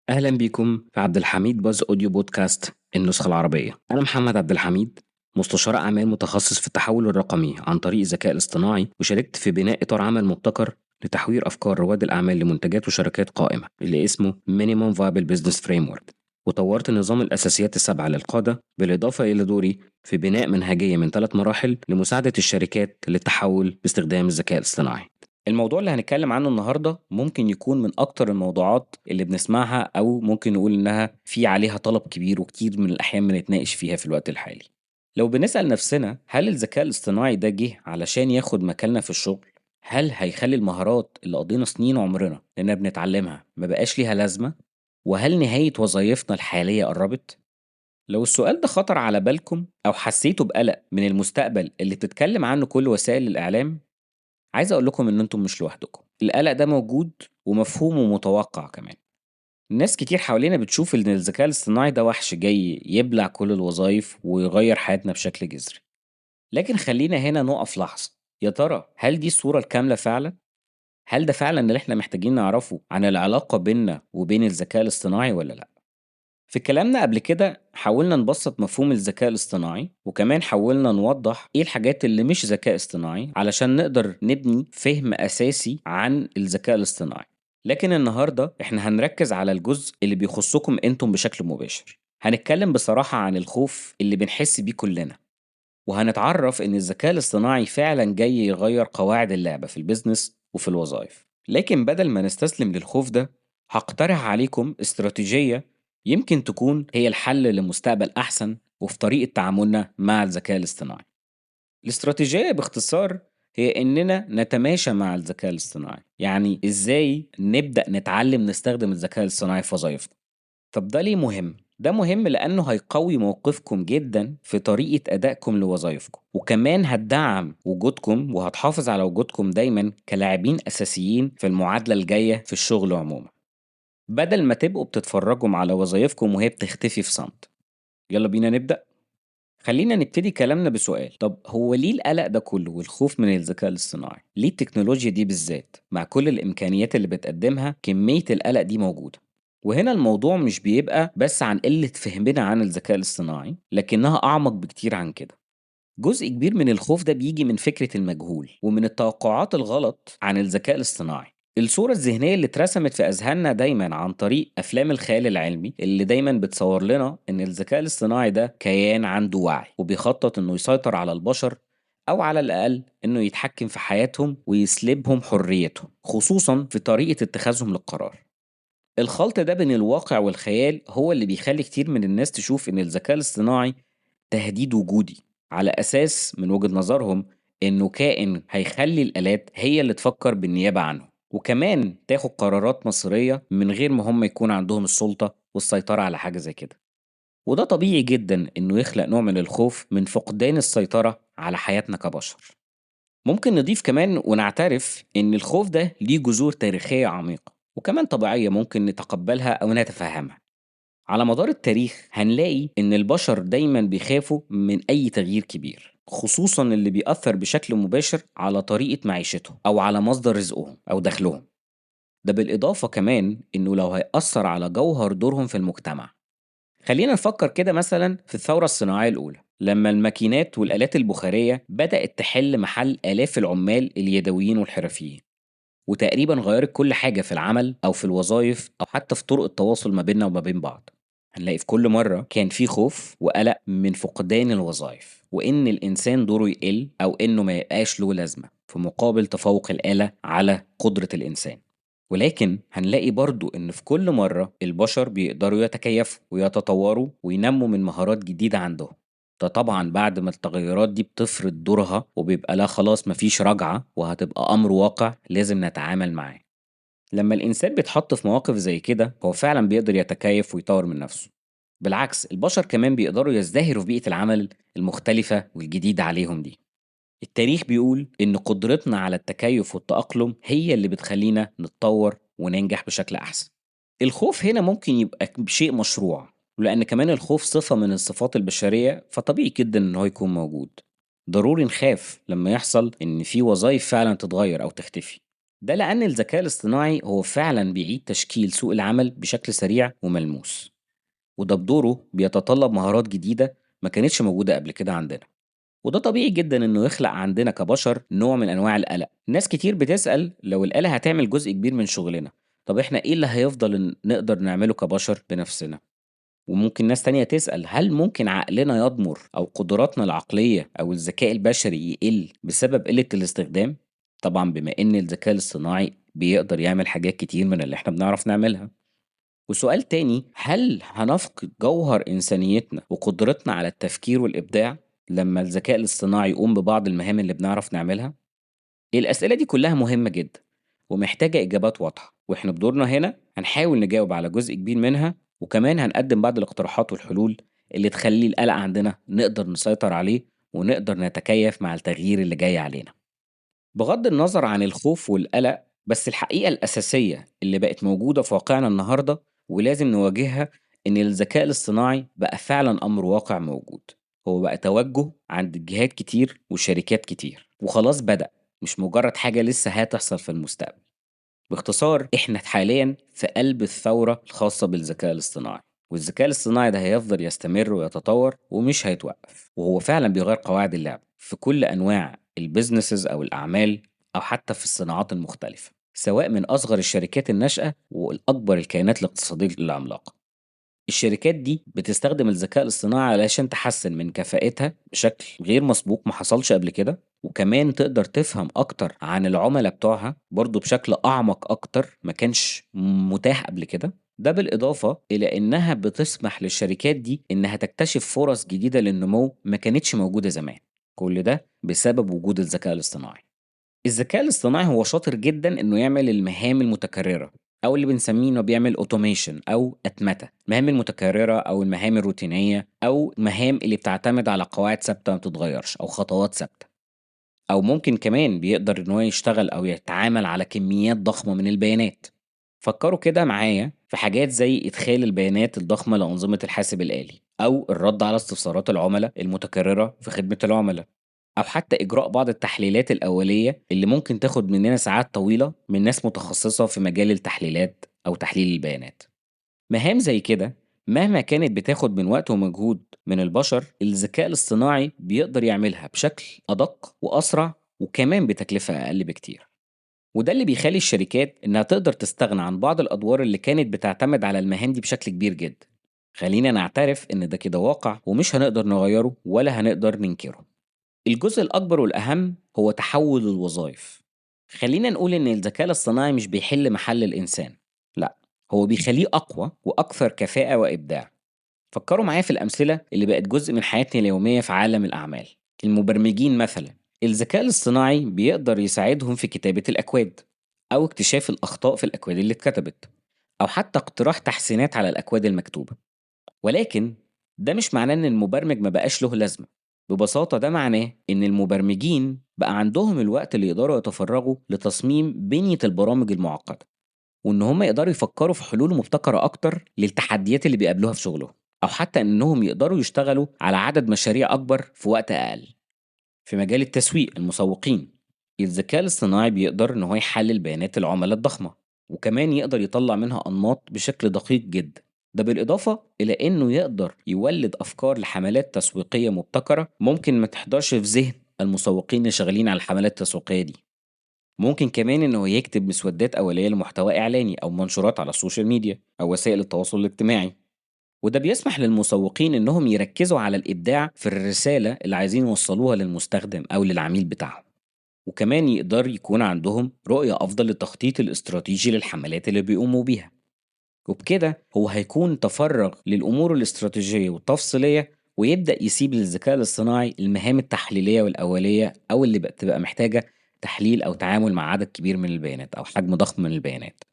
أهلا بيكم في عبد الحميد باز أوديو بودكاست النسخة العربية. أنا محمد عبد الحميد، مستشار أعمال متخصص في التحول الرقمي عن طريق الذكاء الاصطناعي، وشاركت في بناء إطار عمل مبتكر لتحوير أفكار رواد الأعمال لمنتجات وشركات قائمة اللي اسمه Minimum Viable Business Framework، وطورت نظام الأساسيات السبعة للقادة، بالإضافة إلى دوري في بناء منهجية من 3 مراحل لمساعدة الشركات للتحول باستخدام الذكاء الاصطناعي. الموضوع اللي هنتكلم عنه النهارده ممكن يكون من أكتر الموضوعات اللي بنسمعها، أو ممكن نقول إنها في عليها طلب كبير، وكتير من الأحيان بنتناقش فيها في الوقت الحالي. لو بنسأل نفسنا هل الذكاء الاصطناعي ده جه علشان ياخد مكاننا في الشغل؟ هل هيخلي المهارات اللي قضينا سنين عمرنا إننا بنتعلمها ما بقاش ليها لازمة؟ وهل نهاية وظايفنا الحالية قربت؟ لو السؤال ده خطر على بالكم أو حسيتوا بقلق من المستقبل اللي بتتكلم عنه كل وسائل الإعلام، عايز أقول لكم إن أنتم مش لوحدكم، القلق ده موجود ومفهوم ومتوقع كمان. ناس كتير حوالينا بتشوف إن الذكاء الاصطناعي ده وحش جاي يبلع كل الوظايف ويغير حياتنا بشكل جذري. لكن خلينا هنا نقف لحظة، يا ترى هل دي الصورة الكاملة فعلا؟ هل ده فعلا اللي احنا محتاجين نعرفه عن العلاقة بيننا وبين الذكاء الاصطناعي ولا لأ؟ في كلامنا قبل كده حاولنا نبسط مفهوم الذكاء الاصطناعي، وكمان حاولنا نوضح ايه الحاجات اللي مش ذكاء اصطناعي علشان نقدر نبني فهم أساسي عن الذكاء الاصطناعي. لكن النهاردة احنا هنركز على الجزء اللي بيخصكم انتم بشكل مباشر. هنتكلم بصراحة عن الخوف اللي بنحس بيه كلنا، وهنتعرف ان الذكاء الاصطناعي فعلا جاي يغير قواعد اللعبة في البيزنس وفي الوظائف. لكن بدل ما نستسلم للخوف ده، هقترح عليكم استراتيجية يمكن تكون هي الحل لمستقبل أحسن وفي طريقة تعاملنا مع الذكاء الاصطناعي. الاستراتيجية باختصار هي إننا نتماشى مع الذكاء الاصطناعي، يعني إزاي نبدأ نتعلم نستخدم الذكاء الاصطناعي في وظائفنا. طب ده ليه مهم؟ ده مهم لأنه هيقوي موقفكم جدا في طريقة أدائكم لوظائفكم، وكمان هتدعم وجودكم وهتحافظ على وجودكم دايما كلاعبين أساسيين في المعادلة الجاية في الشغل عموما، بدل ما تبقوا بتتفرجوا على وظائفكم وهي بتختفي في صمت. يلا بينا نبدأ. خلينا نبتدي كلامنا بسؤال، طب هو ليه القلق ده كله والخوف من الذكاء الاصطناعي؟ ليه التكنولوجيا دي بالذات مع كل الإمكانيات اللي بتقدمها كمية القلق دي موجودة؟ وهنا الموضوع مش بيبقى بس عن قلة فهمنا عن الذكاء الاصطناعي، لكنها أعمق بكتير عن كده. جزء كبير من الخوف ده بيجي من فكرة المجهول ومن التوقعات الغلط عن الذكاء الاصطناعي. الصورة الذهنية اللي اترسمت في أذهاننا دايما عن طريق أفلام الخيال العلمي اللي دايما بتصور لنا إن الذكاء الاصطناعي ده كيان عنده وعي وبيخطط إنه يسيطر على البشر، أو على الأقل إنه يتحكم في حياتهم ويسلبهم حريتهم، خصوصا في طريقة اتخاذهم للقرار. الخلط ده بين الواقع والخيال هو اللي بيخلي كتير من الناس تشوف إن الذكاء الاصطناعي تهديد وجودي، على أساس من وجهة نظرهم إنه كائن هيخلي الآلات هي اللي تفكر بالنيابة عنه، وكمان تاخد قرارات مصيرية من غير ما هم يكون عندهم السلطة والسيطرة على حاجة زي كده. وده طبيعي جدا إنه يخلق نوع من الخوف من فقدان السيطرة على حياتنا كبشر. ممكن نضيف كمان ونعترف إن الخوف ده ليه جذور تاريخية عميقة وكمان طبيعية، ممكن نتقبلها أو نتفهمها. على مدار التاريخ هنلاقي إن البشر دايما بيخافوا من أي تغيير كبير، خصوصا اللي بيأثر بشكل مباشر على طريقة معيشتهم أو على مصدر رزقهم أو دخلهم. ده بالإضافة كمان إنه لو هيأثر على جوهر دورهم في المجتمع. خلينا نفكر كده مثلا في الثورة الصناعية الأولى، لما الماكينات والآلات البخارية بدأت تحل محل آلاف العمال اليدويين والحرفيين، وتقريبا غيرت كل حاجة في العمل أو في الوظائف أو حتى في طرق التواصل ما بيننا وما بين بعض. هنلاقي في كل مرة كان في خوف وقلق من فقدان الوظائف، وإن الإنسان دوره يقل أو إنه ما يبقاش له لازمة في مقابل تفوق الآلة على قدرة الإنسان. ولكن هنلاقي برضو إن في كل مرة البشر بيقدروا يتكيفوا ويتطوروا وينموا من مهارات جديدة عندهم. ده طبعا بعد ما التغيرات دي بتفرض دورها وبيبقى لا خلاص مفيش رجعة وهتبقى أمر واقع لازم نتعامل معاه. لما الإنسان بيتحط في مواقف زي كده هو فعلا بيقدر يتكيف ويطور من نفسه. بالعكس البشر كمان بيقدروا يزدهروا في بيئة العمل المختلفة والجديدة عليهم دي. التاريخ بيقول إن قدرتنا على التكيف والتأقلم هي اللي بتخلينا نتطور وننجح بشكل أحسن. الخوف هنا ممكن يبقى شيء مشروع، لأن كمان الخوف صفة من الصفات البشرية، فطبيعي جدا إن هو يكون موجود. ضروري نخاف لما يحصل إن في وظائف فعلا تتغير أو تختفي، ده لأن الذكاء الاصطناعي هو فعلا بيعيد تشكيل سوق العمل بشكل سريع وملموس، وده بدوره بيتطلب مهارات جديدة ما كانتش موجودة قبل كده عندنا. وده طبيعي جدا إنه يخلق عندنا كبشر نوع من أنواع القلق. ناس كتير بتسأل لو الآلة هتعمل جزء كبير من شغلنا، طب إحنا إيه اللي هيفضل نقدر نعمله كبشر بنفسنا؟ وممكن ناس تانية تسأل هل ممكن عقلنا يضمر أو قدراتنا العقلية أو الذكاء البشري يقل بسبب قلة الاستخدام؟ طبعا بما إن الذكاء الاصطناعي بيقدر يعمل حاجات كتير من اللي إحنا بنعرف نعملها. وسؤال تاني، هل هنفقد جوهر إنسانيتنا وقدرتنا على التفكير والإبداع لما الذكاء الاصطناعي يقوم ببعض المهام اللي بنعرف نعملها؟ الأسئلة دي كلها مهمة جدا ومحتاجة إجابات واضحة، وإحنا بدورنا هنا هنحاول نجاوب على جزء كبير منها، وكمان هنقدم بعض الاقتراحات والحلول اللي تخلي القلق عندنا نقدر نسيطر عليه ونقدر نتكيف مع التغيير اللي جاي علينا. بغض النظر عن الخوف والقلق، بس الحقيقة الأساسية اللي بقت موجودة في واقعنا النهاردة ولازم نواجهها إن الذكاء الاصطناعي بقى فعلا أمر واقع موجود. هو بقى توجه عند جهات كتير وشركات كتير وخلاص بدأ، مش مجرد حاجة لسه هتحصل في المستقبل. باختصار إحنا حاليا في قلب الثورة الخاصة بالذكاء الاصطناعي، والذكاء الاصطناعي ده هيفضل يستمر ويتطور ومش هيتوقف، وهو فعلا بيغير قواعد اللعب في كل أنواع البيزنسز أو الأعمال، أو حتى في الصناعات المختلفة، سواء من أصغر الشركات الناشئة والأكبر الكيانات الاقتصادية العملاقة. الشركات دي بتستخدم الذكاء الاصطناعي علشان تحسن من كفاءتها بشكل غير مسبوق ما حصلش قبل كده، وكمان تقدر تفهم أكتر عن العملاء بتوعها برضو بشكل أعمق أكتر ما كانش متاح قبل كده. ده بالإضافة إلى إنها بتسمح للشركات دي إنها تكتشف فرص جديدة للنمو ما كانتش موجودة زمان، كل ده بسبب وجود الذكاء الاصطناعي. الذكاء الاصطناعي هو شاطر جدًا إنه يعمل المهام المتكررة، أو اللي بنسميه إنه بيعمل automation أو أتمتة، المهام المتكررة أو المهام الروتينية أو المهام اللي بتعتمد على قواعد ثابتة ما بتتغيرش أو خطوات ثابتة، أو ممكن كمان بيقدر إن هو يشتغل أو يتعامل على كميات ضخمة من البيانات. فكروا كده معايا في حاجات زي إدخال البيانات الضخمة لأنظمة الحاسب الآلي، أو الرد على استفسارات العملاء المتكررة في خدمة العملاء، أو حتى إجراء بعض التحليلات الأولية اللي ممكن تاخد مننا ساعات طويلة من ناس متخصصة في مجال التحليلات أو تحليل البيانات. مهام زي كده مهما كانت بتاخد من وقت ومجهود من البشر، الذكاء الاصطناعي بيقدر يعملها بشكل أدق وأسرع وكمان بتكلفة أقل بكتير. وده اللي بيخلي الشركات إنها تقدر تستغنى عن بعض الأدوار اللي كانت بتعتمد على المهام دي بشكل كبير جدا. خلينا نعترف إن ده كده واقع ومش هنقدر نغيره ولا هنقدر ننكره. الجزء الأكبر والأهم هو تحول الوظائف. خلينا نقول إن الذكاء الاصطناعي مش بيحل محل الإنسان، لا، هو بيخليه أقوى وأكثر كفاءة وإبداع. فكروا معايا في الأمثلة اللي بقت جزء من حياتنا اليومية في عالم الأعمال. المبرمجين مثلا، الذكاء الاصطناعي بيقدر يساعدهم في كتابة الأكواد، أو اكتشاف الأخطاء في الأكواد اللي اتكتبت، أو حتى اقتراح تحسينات على الأكواد المكتوبة. ولكن ده مش معناه إن المبرمج ما بقاش له لازمة. ببساطة ده معناه إن المبرمجين بقى عندهم الوقت اللي يقدروا يتفرغوا لتصميم بنية البرامج المعقدة، وإن هم يقدروا يفكروا في حلول مبتكرة أكتر للتحديات اللي بيقابلوها في شغلهم، أو حتى إنهم يقدروا يشتغلوا على عدد مشاريع أكبر في وقت أقل. في مجال التسويق، المسوقين، الذكاء الاصطناعي بيقدر إن هو يحلل بيانات العملاء الضخمة، وكمان يقدر يطلع منها أنماط بشكل دقيق جدا. ده بالإضافة إلى إنه يقدر يولد أفكار لحملات تسويقية مبتكرة ممكن ما تحضرش في ذهن المسوقين اللي شغالين على الحملات التسويقية دي. ممكن كمان إنه يكتب مسودات أولية لمحتوى إعلاني أو منشورات على السوشيال ميديا أو وسائل التواصل الاجتماعي، وده بيسمح للمسوقين إنهم يركزوا على الإبداع في الرسالة اللي عايزين يوصلوها للمستخدم أو للعميل بتاعهم، وكمان يقدر يكون عندهم رؤية أفضل للتخطيط الاستراتيجي للحملات اللي بيقوموا بيها. وبكده هو هيكون تفرغ للأمور الاستراتيجية والتفصيلية، ويبدأ يسيب للذكاء الاصطناعي المهام التحليلية والأولية أو اللي بتبقى محتاجة تحليل أو تعامل مع عدد كبير من البيانات أو حجم ضخم من البيانات.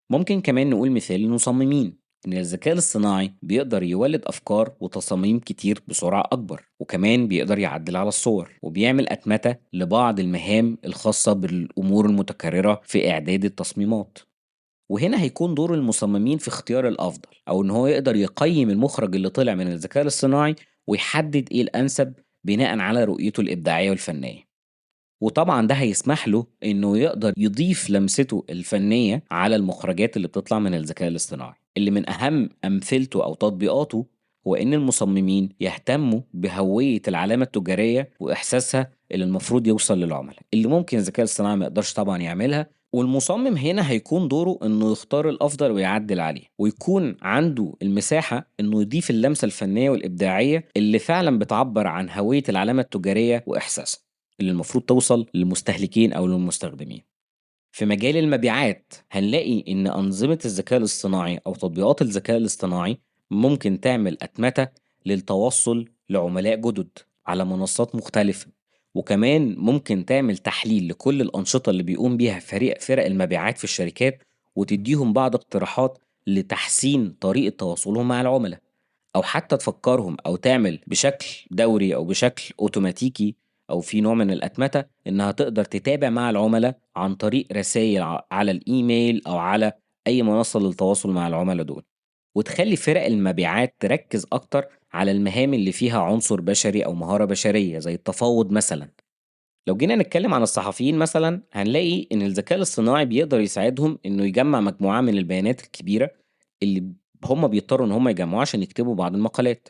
ممكن كمان نقول مثال المصممين، إن الذكاء الاصطناعي بيقدر يولد أفكار وتصاميم كتير بسرعة أكبر، وكمان بيقدر يعدل على الصور وبيعمل أتمتة لبعض المهام الخاصة بالأمور المتكررة في إعداد التصميمات. وهنا هيكون دور المصممين في اختيار الأفضل، أو إن هو يقدر يقيم المخرج اللي طلع من الذكاء الاصطناعي ويحدد إيه الأنسب بناء على رؤيته الإبداعية والفنية. وطبعا ده هيسمح له إنه يقدر يضيف لمسته الفنية على المخرجات اللي بتطلع من الذكاء الاصطناعي، اللي من أهم أمثلته أو تطبيقاته هو إن المصممين يهتموا بهوية العلامة التجارية وإحساسها اللي المفروض يوصل للعملاء، اللي ممكن الذكاء الاصطناعي ما يقدرش طبعا يعملها. والمصمم هنا هيكون دوره إنه يختار الأفضل ويعدل عليه، ويكون عنده المساحة إنه يضيف اللمسة الفنية والإبداعية اللي فعلا بتعبر عن هوية العلامة التجارية وإحساسها اللي المفروض توصل للمستهلكين أو للمستخدمين. في مجال المبيعات هنلاقي إن أنظمة الذكاء الاصطناعي أو تطبيقات الذكاء الاصطناعي ممكن تعمل أتمتة للتوصل لعملاء جدد على منصات مختلفة، وكمان ممكن تعمل تحليل لكل الأنشطة اللي بيقوم بيها فرق المبيعات في الشركات، وتديهم بعض اقتراحات لتحسين طريقة تواصلهم مع العملاء، أو حتى تفكرهم أو تعمل بشكل دوري أو بشكل أوتوماتيكي أو في نوع من الأتمتة إنها تقدر تتابع مع العملاء عن طريق رسايل على الإيميل أو على أي منصة للتواصل مع العملاء دول، وتخلي فرق المبيعات تركز أكتر على المهام اللي فيها عنصر بشري أو مهارة بشرية زي التفاوض مثلا. لو جينا نتكلم عن الصحفيين مثلا هنلاقي إن الذكاء الاصطناعي بيقدر يساعدهم إنه يجمع مجموعة من البيانات الكبيرة اللي هم بيضطروا إن هم يجمعوها عشان يكتبوا بعض المقالات،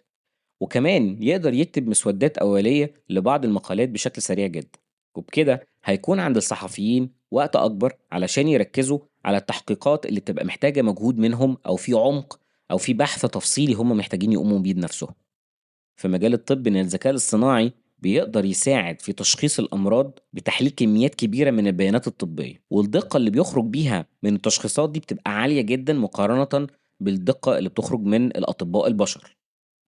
وكمان يقدر يكتب مسودات أولية لبعض المقالات بشكل سريع جدا. وبكده هيكون عند الصحفيين وقت أكبر علشان يركزوا على التحقيقات اللي بتبقى محتاجة مجهود منهم أو في عمق أو في بحث تفصيلي هم محتاجين يقوموا بيه بنفسهم. في مجال الطب إن الذكاء الاصطناعي بيقدر يساعد في تشخيص الأمراض بتحليل كميات كبيرة من البيانات الطبية، والدقة اللي بيخرج بيها من التشخيصات دي بتبقى عالية جدا مقارنة بالدقة اللي بتخرج من الأطباء البشر.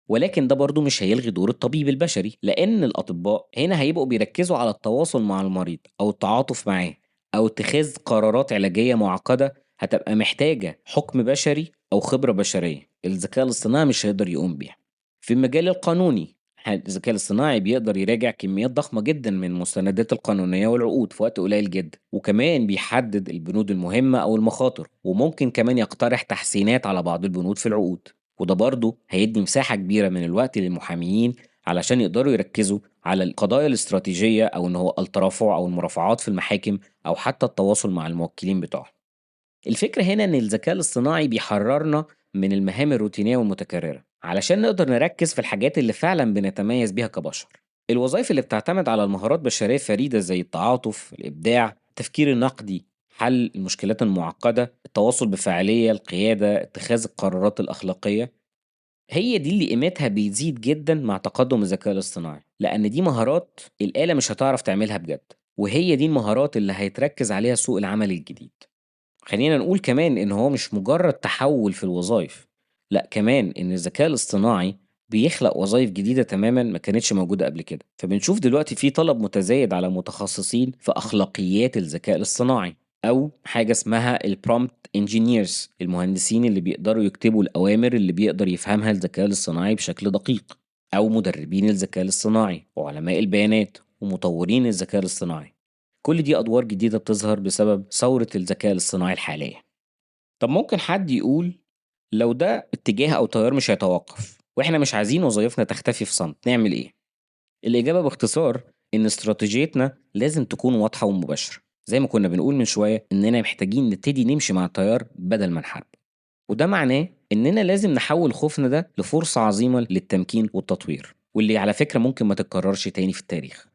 ولكن ده برضه مش هيلغي دور الطبيب البشري، لأن الأطباء هنا هيبقوا بيركزوا على التواصل مع المريض أو التعاطف معاه أو اتخاذ قرارات علاجية معقدة هتبقى محتاجة حكم بشري أو خبرة بشرية الذكاء الاصطناعي مش هيقدر يقوم بيها. في المجال القانوني الذكاء الاصطناعي بيقدر يراجع كميات ضخمة جدا من المستندات القانونية والعقود في وقت قليل جدا، وكمان بيحدد البنود المهمة أو المخاطر، وممكن كمان يقترح تحسينات على بعض البنود في العقود. وده برضه هيدي مساحة كبيرة من الوقت للمحاميين علشان يقدروا يركزوا على القضايا الاستراتيجية أو إن هو الترافع أو المرافعات في المحاكم أو حتى التواصل مع الموكلين بتوعهم. الفكرة هنا إن الذكاء الاصطناعي بيحررنا من المهام الروتينية والمتكررة علشان نقدر نركز في الحاجات اللي فعلا بنتميز بيها كبشر. الوظائف اللي بتعتمد على المهارات بشرية فريدة زي التعاطف، الإبداع، التفكير النقدي، حل المشكلات المعقدة، التواصل بفاعلية، القيادة، اتخاذ القرارات الأخلاقية، هي دي اللي قيمتها بيزيد جدا مع تقدم الذكاء الاصطناعي، لأن دي مهارات الآلة مش هتعرف تعملها بجد، وهي دي المهارات اللي هيتركز عليها سوق العمل الجديد. خلينا نقول كمان إن هو مش مجرد تحول في الوظائف، لأ كمان إن الذكاء الاصطناعي بيخلق وظائف جديدة تماما ما كانتش موجودة قبل كده، فبنشوف دلوقتي في طلب متزايد على متخصصين في أخلاقيات الذكاء الاصطناعي، أو حاجة اسمها البرومبت انجينيرز، المهندسين اللي بيقدروا يكتبوا الأوامر اللي بيقدر يفهمها الذكاء الاصطناعي بشكل دقيق، أو مدربين الذكاء الاصطناعي وعلماء البيانات ومطورين الذكاء الاصطناعي. كل دي أدوار جديدة بتظهر بسبب ثورة الذكاء الاصطناعي الحالية. طب ممكن حد يقول لو ده اتجاه أو تيار مش هيتوقف وإحنا مش عايزين وظايفنا تختفي في صمت نعمل إيه؟ الإجابة باختصار إن استراتيجيتنا لازم تكون واضحة ومباشرة، زي ما كنا بنقول من شوية إننا محتاجين نبتدي نمشي مع التيار بدل ما نحارب، وده معناه إننا لازم نحول خوفنا ده لفرصة عظيمة للتمكين والتطوير، واللي على فكرة ممكن ما تتكررش تاني في التاريخ.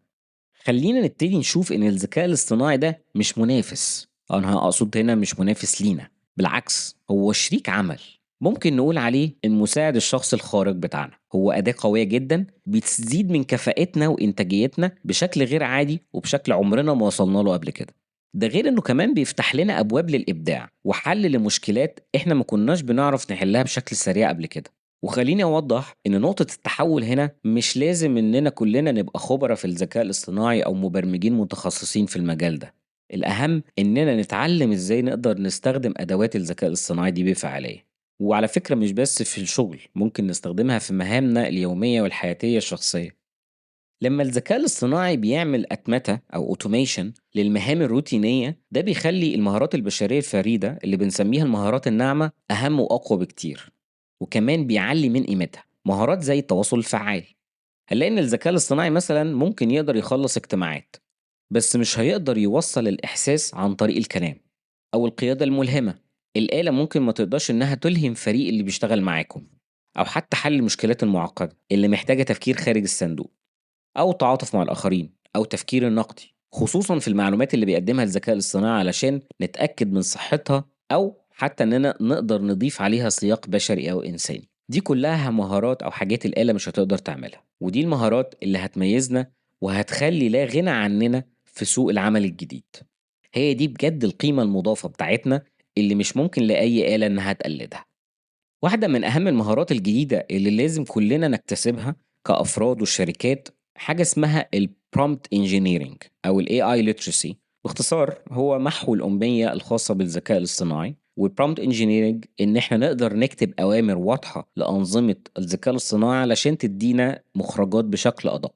خلّينا نبتدي نشوف إن الذكاء الاصطناعي ده مش منافس، أنا أقصد هنا مش منافس لينا، بالعكس هو شريك عمل، ممكن نقول عليه المساعد الشخصي الخارق بتاعنا، هو أداة قوية جدًا بتزيد من كفاءتنا وإنتاجيتنا بشكل غير عادي وبشكل عمرنا ما وصلنا له قبل كده. ده غير إنه كمان بيفتح لنا أبواب للإبداع وحل لمشكلات إحنا ما كناش بنعرف نحلها بشكل سريع قبل كده. وخليني أوضح إن نقطة التحول هنا مش لازم إننا كلنا نبقى خبرة في الذكاء الاصطناعي أو مبرمجين متخصصين في المجال ده، الأهم إننا نتعلم إزاي نقدر نستخدم أدوات الذكاء الاصطناعي دي بفعالية. وعلى فكرة مش بس في الشغل، ممكن نستخدمها في مهامنا اليومية والحياتية الشخصية. لما الذكاء الاصطناعي بيعمل أتمتة أو أوتوميشن للمهام الروتينية ده بيخلي المهارات البشرية الفريدة اللي بنسميها المهارات الناعمة أهم وأقوى بكتير، وكمان بيعلي من قيمتها مهارات زي التواصل الفعال. هنلاقي إن الذكاء الاصطناعي مثلا ممكن يقدر يخلص اجتماعات بس مش هيقدر يوصل الإحساس عن طريق الكلام أو القيادة الملهمة. الآلة ممكن ما تقدرش إنها تلهم فريق اللي بيشتغل معاكم، أو حتى حل المشكلات المعقدة اللي محتاجة تفكير خارج الصندوق، أو تعاطف مع الآخرين، أو تفكير النقدي، خصوصا في المعلومات اللي بيقدمها الذكاء الاصطناعي علشان نتأكد من صحتها، أو حتى إننا نقدر نضيف عليها سياق بشري أو إنساني. دي كلها مهارات أو حاجات الآلة مش هتقدر تعملها، ودي المهارات اللي هتميزنا وهتخلي لا غنى عننا في سوق العمل الجديد. هي دي بجد القيمة المضافة بتاعتنا اللي مش ممكن لأي آلة إنها تقلدها. واحدة من أهم المهارات الجديدة اللي لازم كلنا نكتسبها كأفراد والشركات حاجة اسمها ال Prompt Engineering أو ال AI Literacy. باختصار هو محو الأمية الخاصة بالذكاء الاصطناعي. وال Prompt Engineering إن إحنا نقدر نكتب أوامر واضحة لأنظمة الذكاء الاصطناعي علشان تدينا مخرجات بشكل أدق.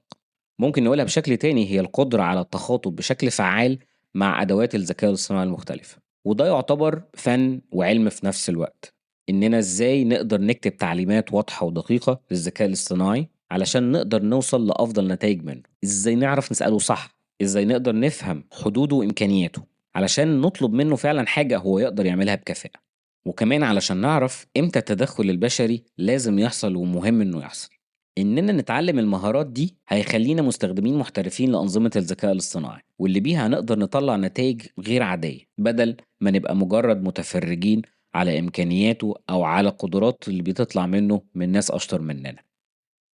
ممكن نقولها بشكل تاني، هي القدرة على التخاطب بشكل فعال مع أدوات الذكاء الاصطناعي المختلفة. وده يعتبر فن وعلم في نفس الوقت، إننا إزاي نقدر نكتب تعليمات واضحة ودقيقة للذكاء الاصطناعي علشان نقدر نوصل لأفضل نتائج منه. إزاي نعرف نسأله صح، إزاي نقدر نفهم حدوده وإمكانياته علشان نطلب منه فعلا حاجة هو يقدر يعملها بكفاءة. وكمان علشان نعرف إمتى التدخل البشري لازم يحصل ومهم إنه يحصل. إننا نتعلم المهارات دي هيخلينا مستخدمين محترفين لأنظمة الذكاء الاصطناعي، واللي بيها هنقدر نطلع نتائج غير عادية بدل ما نبقى مجرد متفرجين على إمكانياته أو على قدرات اللي بتطلع منه من ناس أشطر مننا.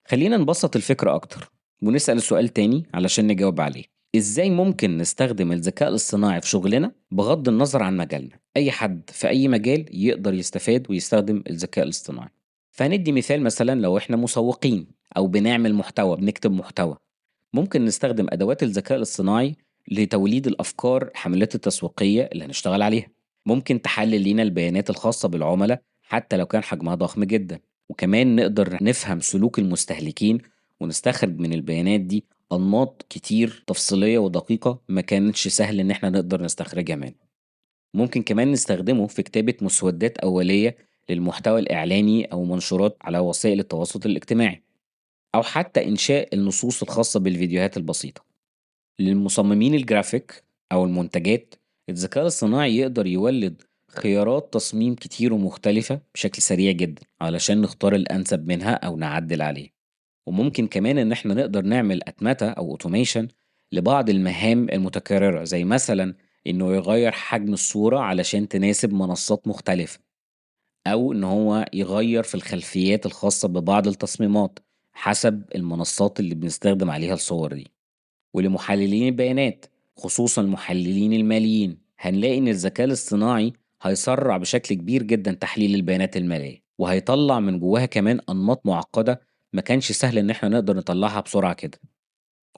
خلينا نبسط الفكرة أكتر ونسأل السؤال تاني علشان نجاوب عليه. إزاي ممكن نستخدم الذكاء الاصطناعي في شغلنا بغض النظر عن مجالنا؟ أي حد في أي مجال يقدر يستفاد ويستخدم الذكاء الاصطناعي. فهندي مثال، مثلا لو إحنا مسوقين أو بنعمل محتوى، بنكتب محتوى، ممكن نستخدم أدوات الذكاء الاصطناعي لتوليد الأفكار الحملات التسويقية اللي هنشتغل عليها. ممكن تحلل لينا البيانات الخاصة بالعملاء حتى لو كان حجمها ضخم جدا. وكمان نقدر نفهم سلوك المستهلكين ونستخرج من البيانات دي أنماط كتير تفصيلية ودقيقة ما كانتش سهل إن احنا نقدر نستخرجها منه. ممكن كمان نستخدمه في كتابة مسودات أولية للمحتوى الإعلاني أو منشورات على وسائل التواصل الاجتماعي، أو حتى إنشاء النصوص الخاصة بالفيديوهات البسيطة. للمصممين الجرافيك أو المنتجات، الذكاء الصناعي يقدر يولد خيارات تصميم كتير ومختلفة بشكل سريع جدا علشان نختار الأنسب منها أو نعدل عليه. وممكن كمان إن احنا نقدر نعمل أتمتة أو أوتوميشن لبعض المهام المتكررة، زي مثلا إنه يغير حجم الصورة علشان تناسب منصات مختلفة، أو إن هو يغير في الخلفيات الخاصة ببعض التصميمات حسب المنصات اللي بنستخدم عليها الصور دي. ولمحللين البيانات، خصوصا المحللين الماليين، هنلاقي إن الذكاء الاصطناعي هيسرع بشكل كبير جدا تحليل البيانات المالية، وهيطلع من جواها كمان أنماط معقدة ما كانش سهل إن احنا نقدر نطلعها بسرعة كده.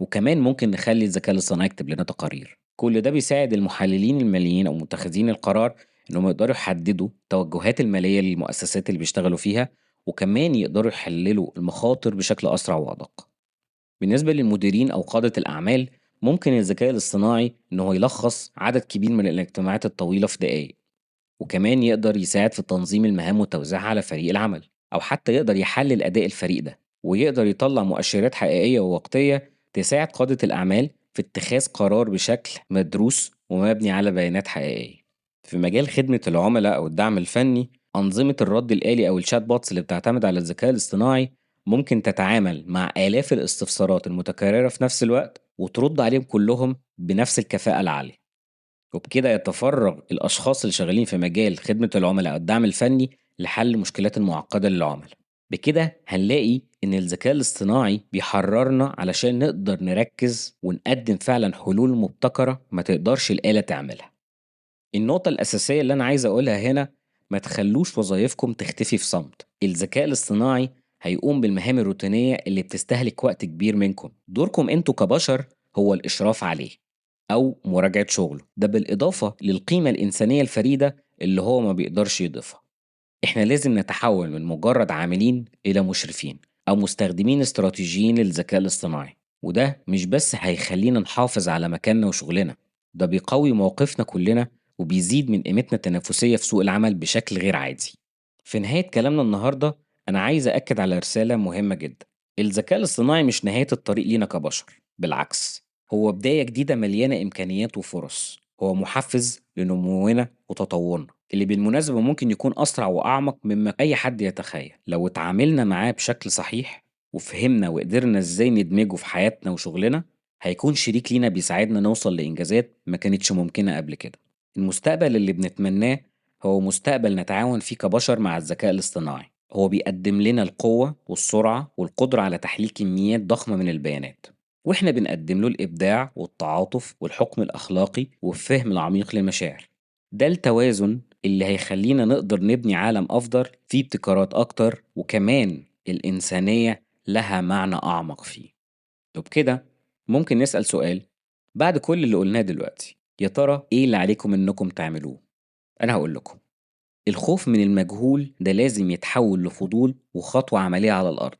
وكمان ممكن نخلي الذكاء الاصطناعي يكتب لنا تقارير. كل ده بيساعد المحللين الماليين أو متخذين القرار إنهم يقدروا يحددوا توجهات المالية للمؤسسات اللي بيشتغلوا فيها، وكمان يقدروا يحللوا المخاطر بشكل أسرع وأدق. بالنسبة للمديرين أو قادة الأعمال، ممكن الذكاء الاصطناعي إن هو يلخص عدد كبير من الاجتماعات الطويلة في دقايق، وكمان يقدر يساعد في تنظيم المهام وتوزيعها على فريق العمل، أو حتى يقدر يحلل أداء الفريق ده، ويقدر يطلع مؤشرات حقيقية ووقتية تساعد قادة الأعمال في اتخاذ قرار بشكل مدروس ومبني على بيانات حقيقية. في مجال خدمة العملاء أو الدعم الفني، أنظمة الرد الآلي أو الشات بوتس اللي بتعتمد على الذكاء الاصطناعي ممكن تتعامل مع آلاف الاستفسارات المتكررة في نفس الوقت وترد عليهم كلهم بنفس الكفاءة العالية. وبكده يتفرغ الأشخاص اللي شغالين في مجال خدمة العملاء أو الدعم الفني لحل المشكلات المعقدة للعملاء. بكده هنلاقي إن الذكاء الاصطناعي بيحررنا علشان نقدر نركز ونقدم فعلا حلول مبتكرة ما تقدرش الآلة تعملها. النقطة الأساسية اللي أنا عايز أقولها هنا: ما تخلوش وظايفكم تختفي في صمت. الذكاء الاصطناعي هيقوم بالمهام الروتينية اللي بتستهلك وقت كبير منكم. دوركم أنتوا كبشر هو الإشراف عليه أو مراجعة شغله، ده بالإضافة للقيمة الإنسانية الفريدة اللي هو ما بيقدرش يضيفها. إحنا لازم نتحول من مجرد عاملين إلى مشرفين أو مستخدمين استراتيجيين للذكاء الاصطناعي. وده مش بس هيخلينا نحافظ على مكاننا وشغلنا، ده بيقوي موقفنا كلنا وبيزيد من قيمتنا التنافسية في سوق العمل بشكل غير عادي. في نهاية كلامنا النهاردة، أنا عايز أكد على رسالة مهمة جدا: الذكاء الاصطناعي مش نهاية الطريق لينا كبشر، بالعكس، هو بداية جديدة مليانة إمكانيات وفرص، هو محفز لنمونا وتطورنا اللي بالمناسبة ممكن يكون أسرع وأعمق مما أي حد يتخيل لو اتعاملنا معاه بشكل صحيح وفهمنا وقدرنا إزاي ندمجه في حياتنا وشغلنا. هيكون شريك لينا بيساعدنا نوصل لإنجازات ما كانتش ممكنة قبل كده. المستقبل اللي بنتمناه هو مستقبل نتعاون فيه كبشر مع الذكاء الاصطناعي. هو بيقدم لنا القوة والسرعة والقدرة على تحليل كميات ضخمة من البيانات، وإحنا بنقدم له الإبداع والتعاطف والحكم الأخلاقي والفهم العميق للمشاعر. ده التوازن اللي هيخلينا نقدر نبني عالم أفضل فيه ابتكارات أكتر وكمان الإنسانية لها معنى أعمق فيه. وبكده ممكن نسأل سؤال، بعد كل اللي قلناه دلوقتي يا ترى إيه اللي عليكم إنكم تعملوه؟ أنا هقول لكم، الخوف من المجهول ده لازم يتحول لفضول وخطوة عملية على الأرض.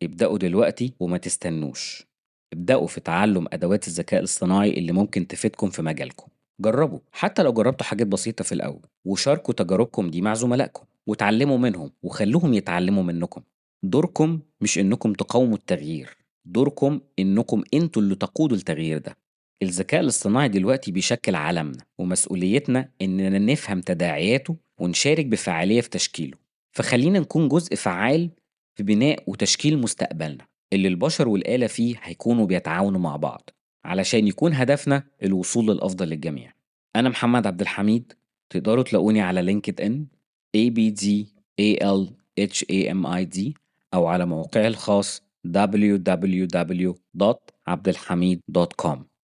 ابدأوا دلوقتي وما تستنوش. ابدأوا في تعلم أدوات الذكاء الاصطناعي اللي ممكن تفيدكم في مجالكم. جربوا حتى لو جربتوا حاجات بسيطة في الأول، وشاركوا تجاربكم دي مع زملائكم وتعلموا منهم وخلوهم يتعلموا منكم. دوركم مش إنكم تقاوموا التغيير، دوركم إنكم أنتوا اللي تقودوا التغيير ده. الذكاء الاصطناعي دلوقتي بيشكل عالمنا ومسؤوليتنا إننا نفهم تداعياته ونشارك بفعالية في تشكيله. فخلينا نكون جزء فعال في بناء وتشكيل مستقبلنا اللي البشر والآلة فيه هيكونوا بيتعاونوا مع بعض علشان يكون هدفنا الوصول للأفضل للجميع. أنا محمد عبد الحميد، تقدروا تلاقوني على لينكد إن ABDALHAMID أو على موقعي الخاص www.abdelhamid.com.